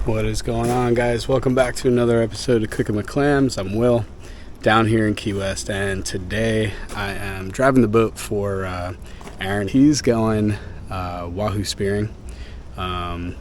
What is going on, guys? Welcome back to another episode of Cooking with Clams. I'm Will, down here in Key West, and today I am driving the boat for Aaron. He's going wahoo spearing. I'm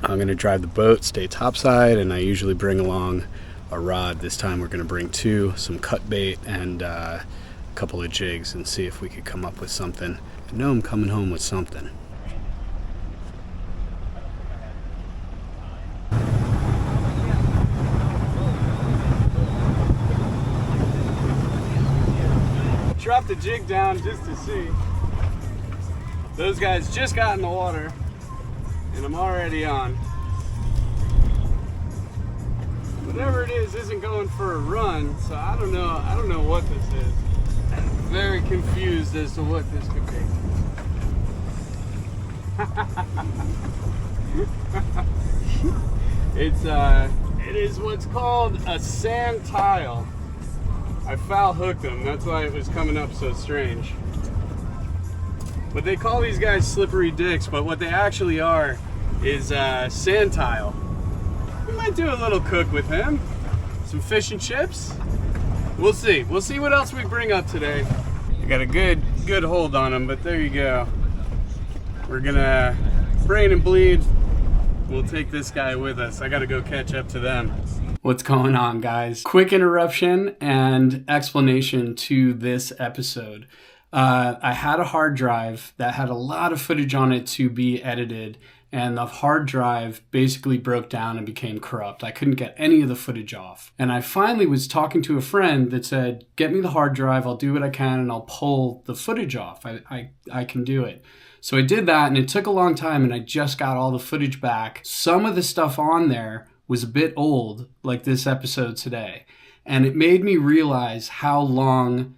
going to drive the boat, stay topside, and I usually bring along a rod. This time we're going to bring two, some cut bait, and a couple of jigs, and see if we could come up with something. I know I'm coming home with something. Dropped the jig down just to see. Those guys just got in the water and I'm already on. Whatever it is isn't going for a run, so I don't know what this is. I'm very confused as to what this could be. It is what's called a sand tile. I foul hooked them, that's why it was coming up so strange. But they call these guys slippery dicks, but what they actually are is sand tile. We might do a little cook with him. Some fish and chips. We'll see. We'll see what else we bring up today. I got a good hold on them, but there you go. We're gonna brain and bleed. We'll take this guy with us. I gotta go catch up to them. What's going on, guys? Quick interruption and explanation to this episode. I had a hard drive that had a lot of footage on it to be edited, and the hard drive basically broke down and became corrupt. I couldn't get any of the footage off. And I finally was talking to a friend that said, get me the hard drive, I'll do what I can, and I'll pull the footage off. I can do it. So I did that, and it took a long time, and I just got all the footage back. Some of the stuff on there was a bit old, like this episode today. And it made me realize how long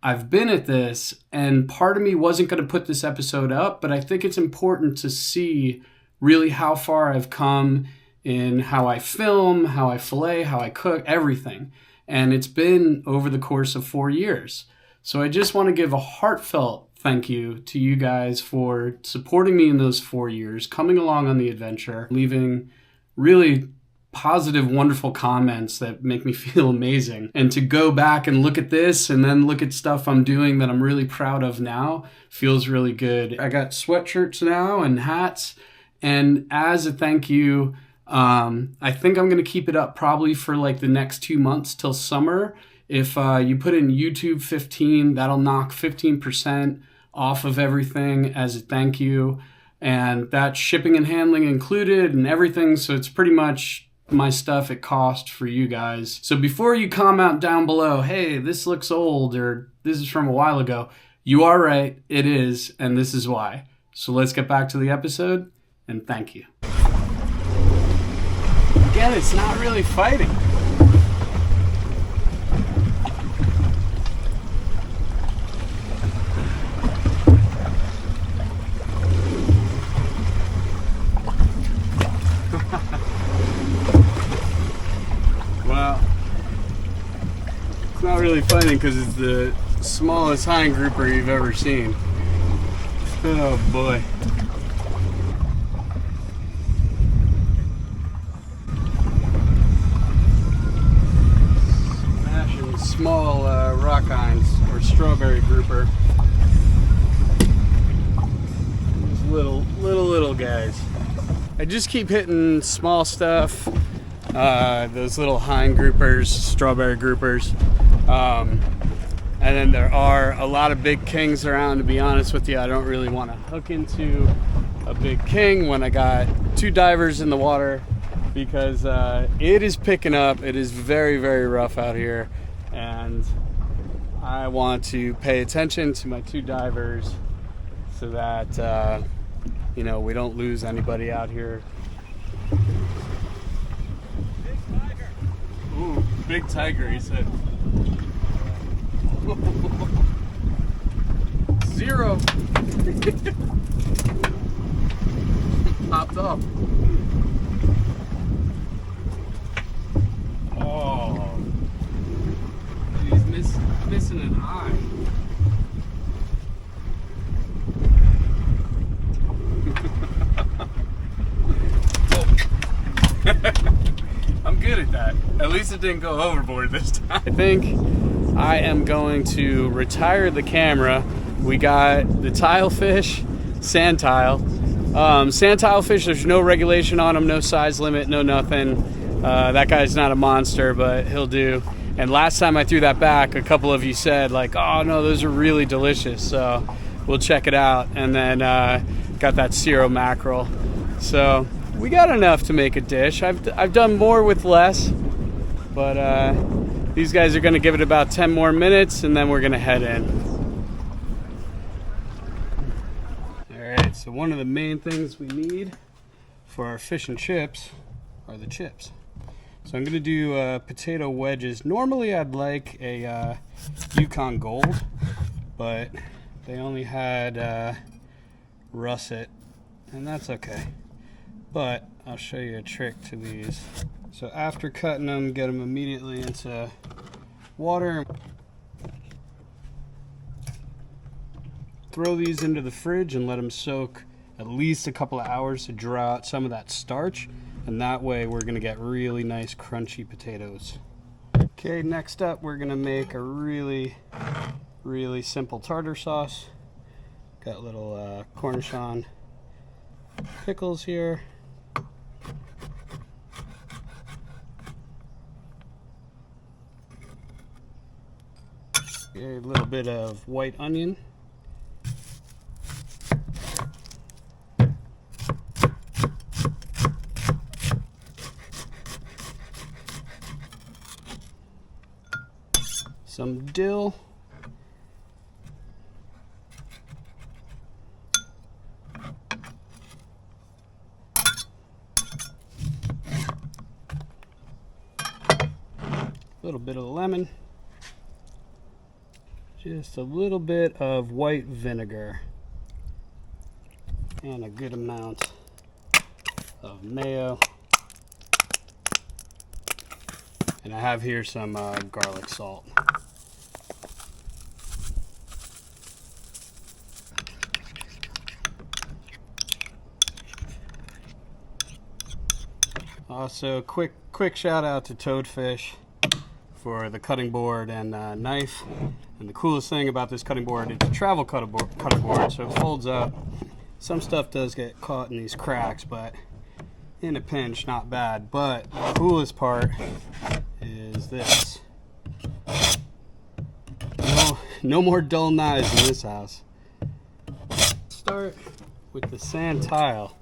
I've been at this, and part of me wasn't going to put this episode up, but I think it's important to see really how far I've come in how I film, how I fillet, how I cook, everything. And it's been over the course of 4 years. So I just want to give a heartfelt thank you to you guys for supporting me in those 4 years, coming along on the adventure, leaving really positive, wonderful comments that make me feel amazing. And to go back and look at this and then look at stuff I'm doing that I'm really proud of now feels really good. I got sweatshirts now and hats. And as a thank you, I think I'm going to keep it up probably for like the next 2 months till summer. If you put in YouTube 15, that'll knock 15% off of everything as a thank you. And that's shipping and handling included and everything. So it's pretty much my stuff at cost for you guys. So before you comment down below, hey, this looks old or this is from a while ago, you are right, it is, and this is why. So let's get back to the episode, and thank you. Again, it's not really fighting. Well, it's not really fighting because it's the smallest hind grouper you've ever seen. Oh boy. Smashing small rock hinds or strawberry grouper. These little guys. I just keep hitting small stuff. Those little hind groupers, strawberry groupers. And then there are a lot of big kings around, to be honest with you. I don't really want to hook into a big king when I got two divers in the water because it is picking up. It is very, very rough out here. And I want to pay attention to my two divers so that, we don't lose anybody out here. Ooh, big tiger, he said. Zero. Popped off. Oh. He's missing an eye. At least it didn't go overboard this time. I think I am going to retire the camera. We got the tile fish, sand tile. Sand tile fish, there's no regulation on them, no size limit, no nothing. That guy's not a monster, but he'll do. And last time I threw that back, a couple of you said like, oh no, those are really delicious. So we'll check it out. And then got that Cero mackerel. So we got enough to make a dish. I've done more with less, but these guys are gonna give it about 10 more minutes and then we're gonna head in. Alright, so one of the main things we need for our fish and chips are the chips. So I'm gonna do potato wedges. Normally I'd like a Yukon Gold, but they only had russet, and that's okay. But I'll show you a trick to these. So after cutting them, get them immediately into water. Throw these into the fridge and let them soak at least a couple of hours to draw out some of that starch. And that way we're gonna get really nice crunchy potatoes. Okay, next up we're gonna make a really simple tartar sauce. Got little Cornichon pickles here. A little bit of white onion. Some dill. A little bit of lemon. Just a little bit of white vinegar. And a good amount of mayo. And I have here some garlic salt. Also, quick shout out to TOADFISH for the cutting board and knife. And the coolest thing about this cutting board, it's a travel cutting board, so it folds up. Some stuff does get caught in these cracks, but in a pinch, not bad. But the coolest part is this. No more dull knives in this house. Start with the sand tile.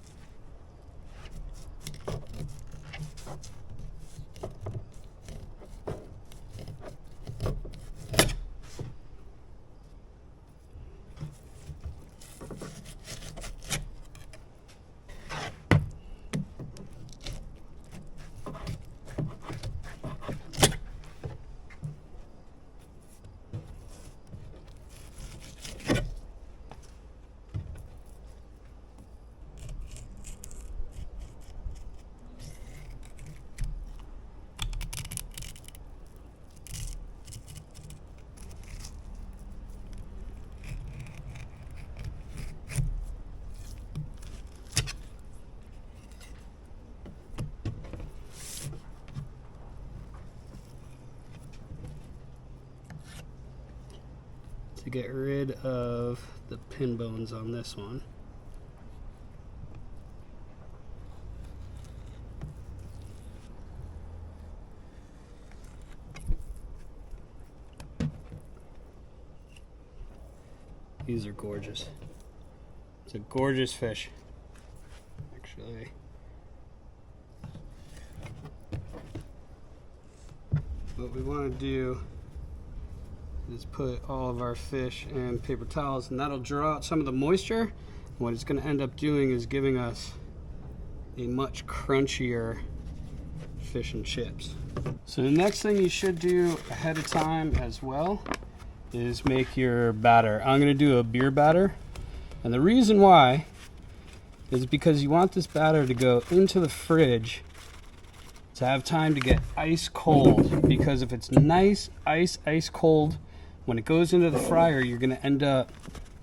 To get rid of the pin bones on this one. These are gorgeous. It's a gorgeous fish, actually. What we want to do is put all of our fish in paper towels, and that'll draw out some of the moisture. What it's going to end up doing is giving us a much crunchier fish and chips. So the next thing you should do ahead of time as well is make your batter. I'm going to do a beer batter, and the reason why is because you want this batter to go into the fridge to have time to get ice cold, because if it's nice ice cold, when it goes into the fryer, you're going to end up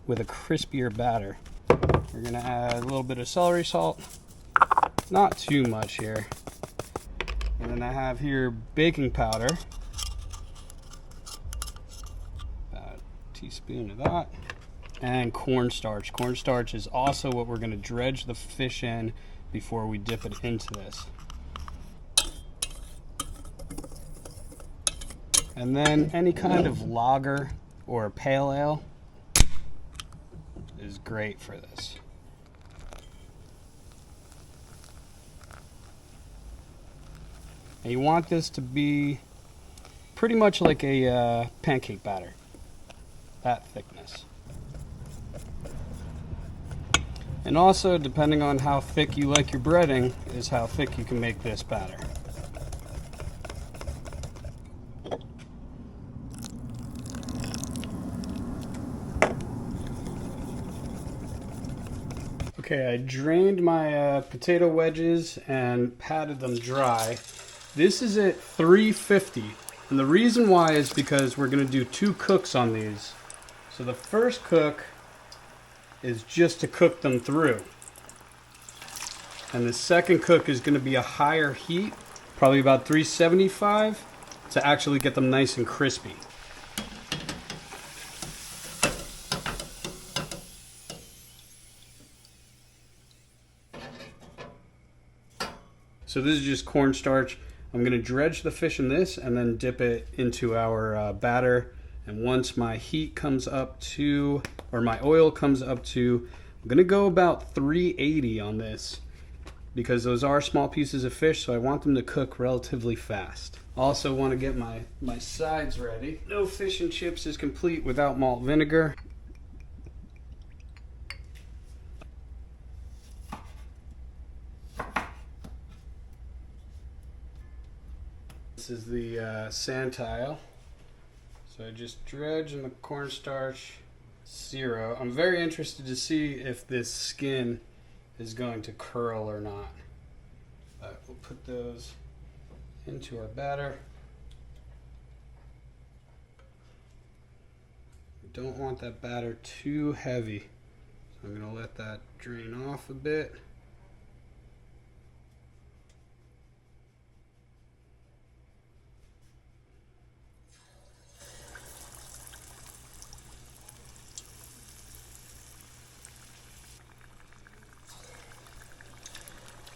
with a crispier batter. We're going to add a little bit of celery salt, not too much here. And then I have here baking powder. About a teaspoon of that. And cornstarch. Cornstarch is also what we're going to dredge the fish in before we dip it into this. And then any kind of lager or pale ale is great for this. And you want this to be pretty much like a pancake batter, that thickness. And also, depending on how thick you like your breading, is how thick you can make this batter. Okay, I drained my potato wedges and patted them dry. This is at 350, and the reason why is because we're going to do 2 cooks on these. So the first cook is just to cook them through. And the second cook is going to be a higher heat, probably about 375, to actually get them nice and crispy. So this is just cornstarch. I'm going to dredge the fish in this and then dip it into our batter. And once my heat comes up to, or my oil comes up to, I'm going to go about 380 on this because those are small pieces of fish, so I want them to cook relatively fast. Also want to get my sides ready. No fish and chips is complete without malt vinegar. This is the sand tile. So I just dredge in the cornstarch, 0. I'm very interested to see if this skin is going to curl or not. But we'll put those into our batter. We don't want that batter too heavy. So I'm going to let that drain off a bit.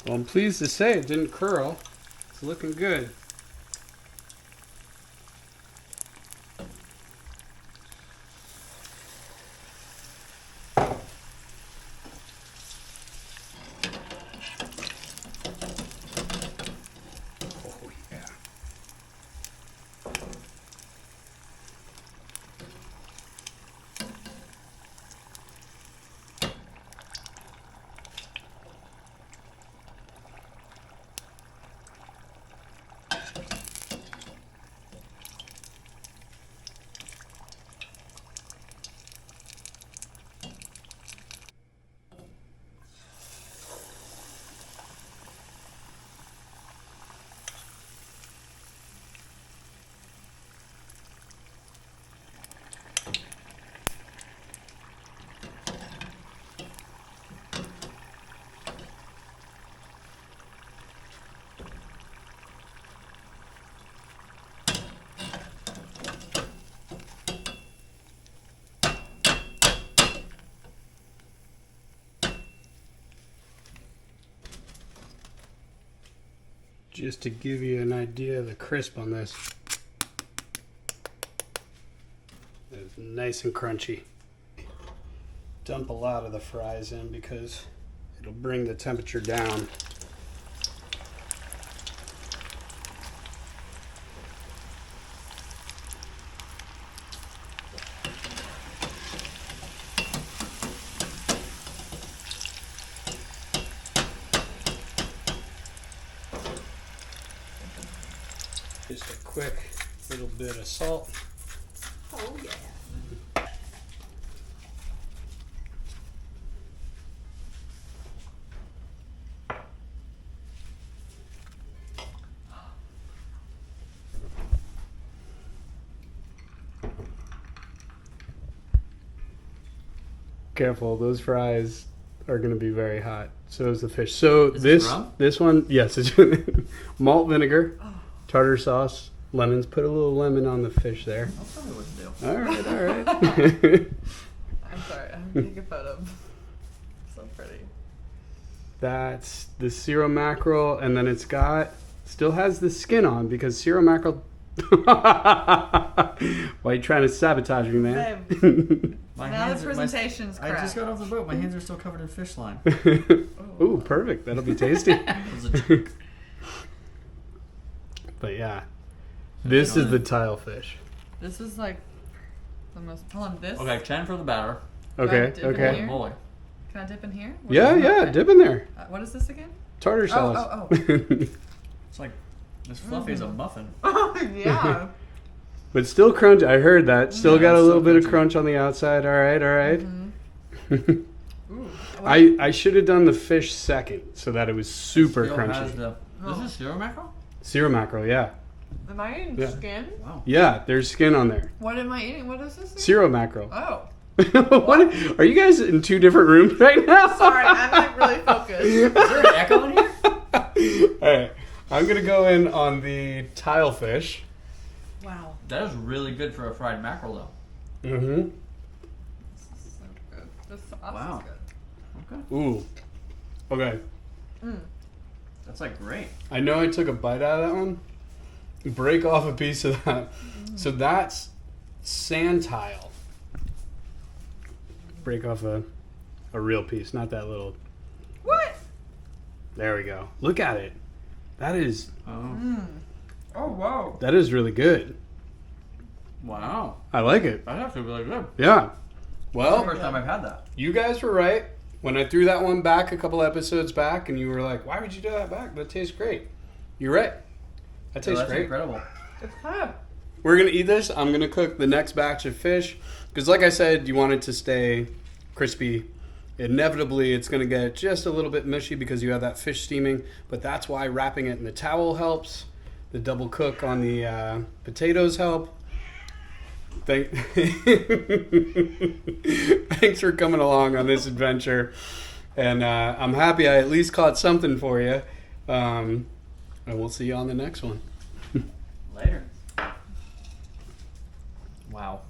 Well, I'm pleased to say it didn't curl. It's looking good. Oh, yeah. Just to give you an idea of the crisp on this. It's nice and crunchy. Dump a lot of the fries in because it'll bring the temperature down. Just a quick little bit of salt. Oh yeah. Careful, those fries are going to be very hot. So is the fish. So Is this it rum? this one, yes, it's malt vinegar, tartar sauce, lemons. Put a little lemon on the fish there. I'll tell you what to do. All right, all right. I'm sorry, I'm gonna take a photo. So pretty. That's the Cero mackerel, and then it's still has the skin on because Cero mackerel. Why are you trying to sabotage me, man? My Now hands the are- presentation's I correct. just got off the boat. My hands are still covered in fish slime. Ooh, perfect. That'll be tasty. That was a joke. But yeah, this is the tile fish. This is like the most. Hold on, this. Okay, 10 for the batter. Okay, dip it okay. Here? Holy. Can I dip in here? What Yeah, is it? yeah. Okay. Dip in there. What is this again? Tartar sauce. oh. It's like as fluffy as a muffin. Oh yeah. But still crunchy. I heard that. Still Yeah, got a it's little so bit of crunchy. crunch on the outside. All right, all right. Ooh. I should have done the fish second so that it was super Still has crunchy. This is Cero mackerel? Cero mackerel, yeah. Am I eating Yeah. skin? Wow. Yeah, there's skin on there. What am I eating? What is this? again? Cero mackerel. Oh. What? Are you guys in two different rooms right now? Sorry, I'm like really focused. Is there an echo in here? All right, I'm gonna go in on the tile fish. Wow. That is really good for a fried mackerel, though. Mm-hmm. This is so good. This sauce Wow. is good. Okay. Ooh. Okay. That's like great. I know I took a bite out of that one. Break off a piece of that. So that's sand tile. Break off a real piece, not that little. What? There we go. Look at it. That is Oh wow. really good. Wow. I like it. That's actually really good. Yeah. That's the Well, first time I've had that. you guys were right. When I threw that one back a couple episodes back, and you were like, "Why would you do that back? That tastes great." You're right. That tastes That's great. incredible. It's kind of. We're gonna eat this. I'm gonna cook the next batch of fish because, like I said, you want it to stay crispy. Inevitably, it's gonna get just a little bit mushy because you have that fish steaming. But that's why wrapping it in the towel helps. The double cook on the potatoes help. Thanks for coming along on this adventure, and I'm happy I at least caught something for you. And we'll see you on the next one. Later. Wow.